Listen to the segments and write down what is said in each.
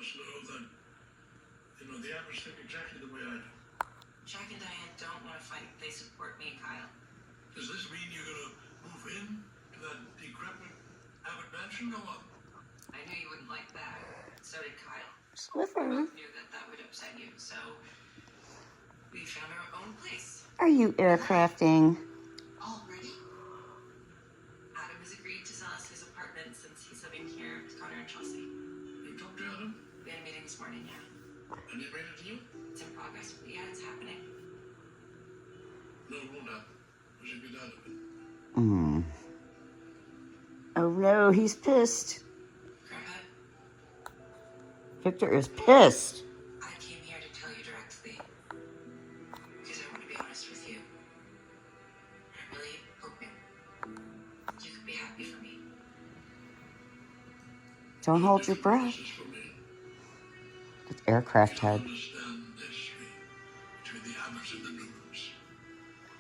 must know that, the average think exactly the way I do. Jack and Diane don't want to fight. They support me, Kyle. Does this mean you're going to move in to that decrepit Abbott mansion or what? I knew you wouldn't like that. So did Kyle. Swiffer. We both knew that would upset you, so we found our own place. Are you aircrafting? Already? Adam has agreed to sell us his apartment since he's living here with Connor and Chelsea. You talked to Adam? We had a meeting this morning, yeah. And he made a deal? It's in progress, but yeah, it's happening. No, it won't happen. We should get out of it. Oh no, he's pissed. Grandpa, Victor is pissed. I came here to tell you directly because I want to be honest with you. I'm really hoping you could be happy for me. Don't hold your breath. This is for me. It's aircraft You head. don't understand this, between the Abbotts and the Newmans.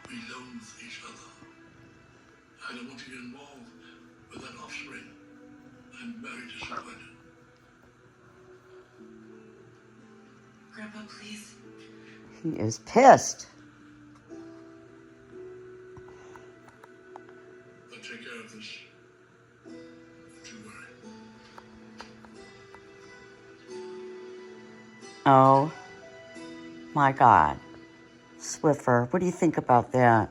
We loathe each other. I don't want to get involved with that offspring. I'm very disappointed. Grandpa, please. He is pissed. I'll take care of this. Don't you worry. Oh my God. Swiffer, what do you think about that?